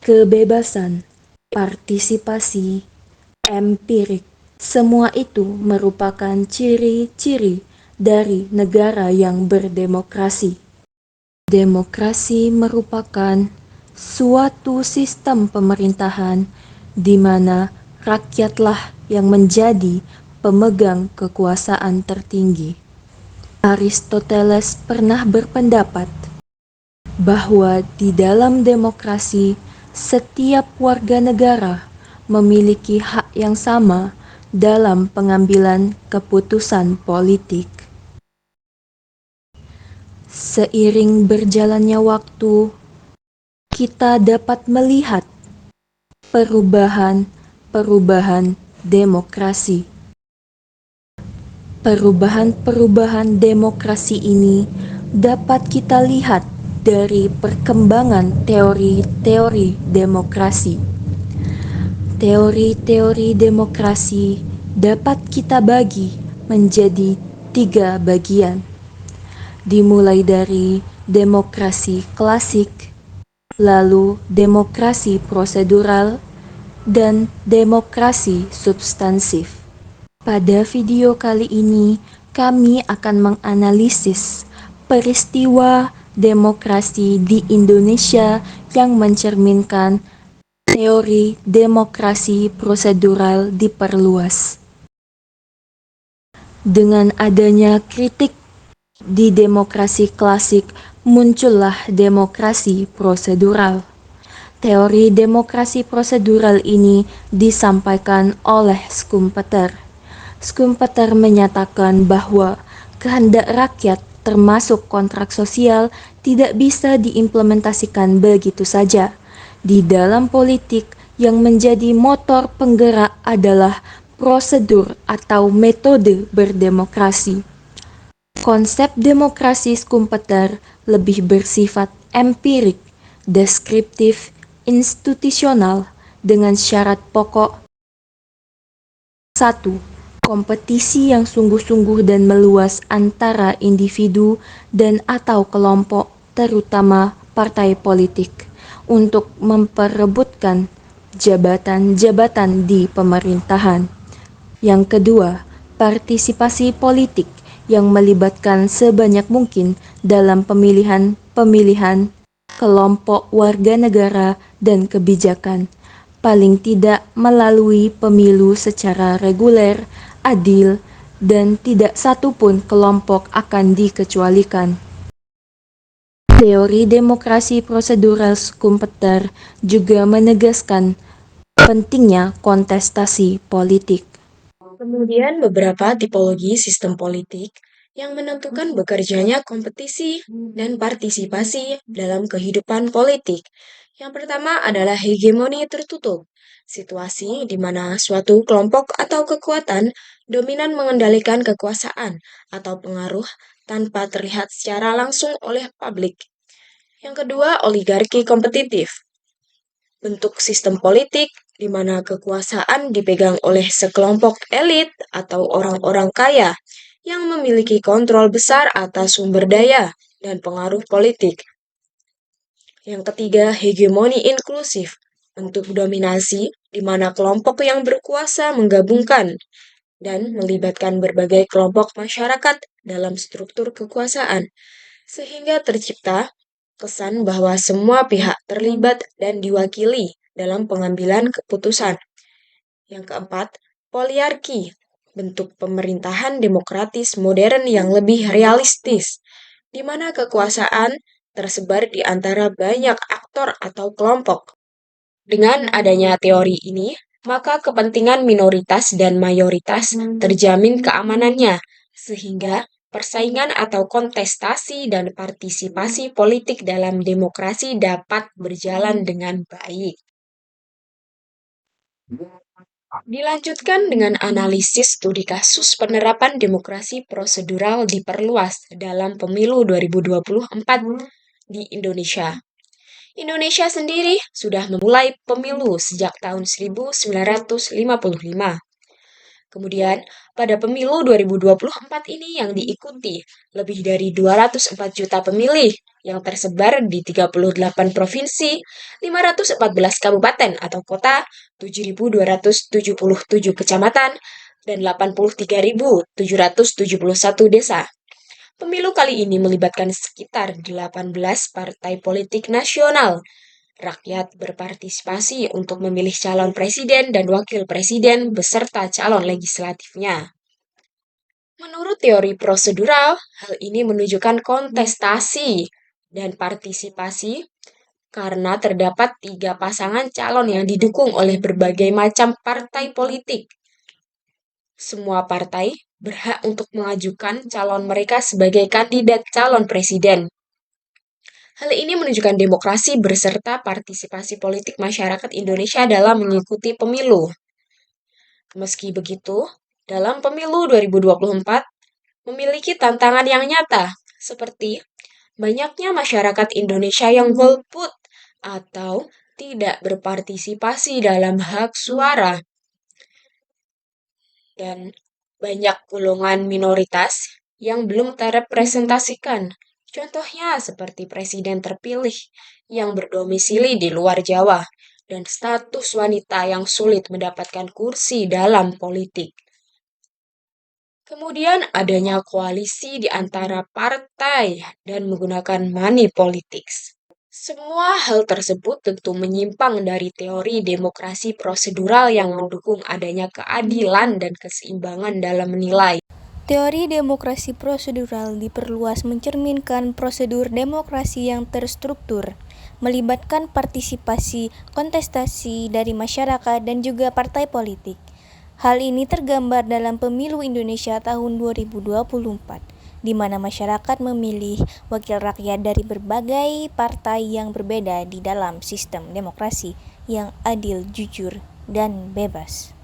kebebasan, partisipasi, empirik. Semua itu merupakan ciri-ciri dari negara yang berdemokrasi. Demokrasi merupakan suatu sistem pemerintahan di mana rakyatlah yang menjadi pemegang kekuasaan tertinggi. Aristoteles pernah berpendapat bahwa di dalam demokrasi setiap warga negara memiliki hak yang sama dalam pengambilan keputusan politik. Seiring berjalannya waktu, kita dapat melihat perubahan demokrasi. Perubahan demokrasi ini dapat kita lihat dari perkembangan teori-teori demokrasi. Teori-teori demokrasi dapat kita bagi menjadi 3 bagian, dimulai dari demokrasi klasik, lalu demokrasi prosedural, dan demokrasi substansif. Pada video kali ini, kami akan menganalisis peristiwa demokrasi di Indonesia yang mencerminkan teori demokrasi prosedural diperluas. Dengan adanya kritik di demokrasi klasik, muncullah demokrasi prosedural. Teori demokrasi prosedural ini disampaikan oleh Schumpeter. Schumpeter menyatakan bahwa kehendak rakyat termasuk kontrak sosial tidak bisa diimplementasikan begitu saja. Di dalam politik, yang menjadi motor penggerak adalah prosedur atau metode berdemokrasi. Konsep demokrasi Schumpeter lebih bersifat empirik, deskriptif, institusional dengan syarat pokok. 1. Kompetisi yang sungguh-sungguh dan meluas antara individu dan atau kelompok, terutama partai politik, untuk memperebutkan jabatan-jabatan di pemerintahan. Yang kedua, partisipasi politik yang melibatkan sebanyak mungkin dalam pemilihan kelompok warga negara dan kebijakan, paling tidak melalui pemilu secara reguler, adil, dan tidak satupun kelompok akan dikecualikan. Teori demokrasi prosedural Schumpeter juga menegaskan pentingnya kontestasi politik. Kemudian beberapa tipologi sistem politik yang menentukan bekerjanya kompetisi dan partisipasi dalam kehidupan politik. Yang pertama adalah hegemoni tertutup, situasi di mana suatu kelompok atau kekuatan dominan mengendalikan kekuasaan atau pengaruh tanpa terlihat secara langsung oleh publik. Yang kedua, oligarki kompetitif, bentuk sistem politik di mana kekuasaan dipegang oleh sekelompok elit atau orang-orang kaya yang memiliki kontrol besar atas sumber daya dan pengaruh politik. Yang ketiga, hegemoni inklusif, bentuk dominasi di mana kelompok yang berkuasa menggabungkan dan melibatkan berbagai kelompok masyarakat dalam struktur kekuasaan, sehingga tercipta kesan bahwa semua pihak terlibat dan diwakili dalam pengambilan keputusan. Yang keempat, poliarki, bentuk pemerintahan demokratis modern yang lebih realistis, di mana kekuasaan tersebar di antara banyak aktor atau kelompok. Dengan adanya teori ini, maka kepentingan minoritas dan mayoritas terjamin keamanannya, sehingga persaingan atau kontestasi dan partisipasi politik dalam demokrasi dapat berjalan dengan baik. Dilanjutkan dengan analisis studi kasus penerapan demokrasi prosedural diperluas dalam pemilu 2024 di Indonesia. Indonesia sendiri sudah memulai pemilu sejak tahun 1955. Kemudian, pada pemilu 2024 ini yang diikuti lebih dari 204 juta pemilih yang tersebar di 38 provinsi, 514 kabupaten atau kota, 7.277 kecamatan, dan 83.771 desa. Pemilu kali ini melibatkan sekitar 18 partai politik nasional. Rakyat berpartisipasi untuk memilih calon presiden dan wakil presiden beserta calon legislatifnya. Menurut teori prosedural, hal ini menunjukkan kontestasi dan partisipasi karena terdapat 3 pasangan calon yang didukung oleh berbagai macam partai politik. Semua partai berhak untuk mengajukan calon mereka sebagai kandidat calon presiden. Hal ini menunjukkan demokrasi beserta partisipasi politik masyarakat Indonesia dalam mengikuti pemilu. Meski begitu, dalam pemilu 2024 memiliki tantangan yang nyata, seperti banyaknya masyarakat Indonesia yang golput atau tidak berpartisipasi dalam hak suara, dan banyak golongan minoritas yang belum terrepresentasikan. Contohnya seperti presiden terpilih yang berdomisili di luar Jawa dan status wanita yang sulit mendapatkan kursi dalam politik. Kemudian adanya koalisi di antara partai dan menggunakan money politics. Semua hal tersebut tentu menyimpang dari teori demokrasi prosedural yang mendukung adanya keadilan dan keseimbangan dalam menilai. Teori demokrasi prosedural diperluas mencerminkan prosedur demokrasi yang terstruktur, melibatkan partisipasi, kontestasi dari masyarakat dan juga partai politik. Hal ini tergambar dalam Pemilu Indonesia tahun 2024, di mana masyarakat memilih wakil rakyat dari berbagai partai yang berbeda di dalam sistem demokrasi yang adil, jujur, dan bebas.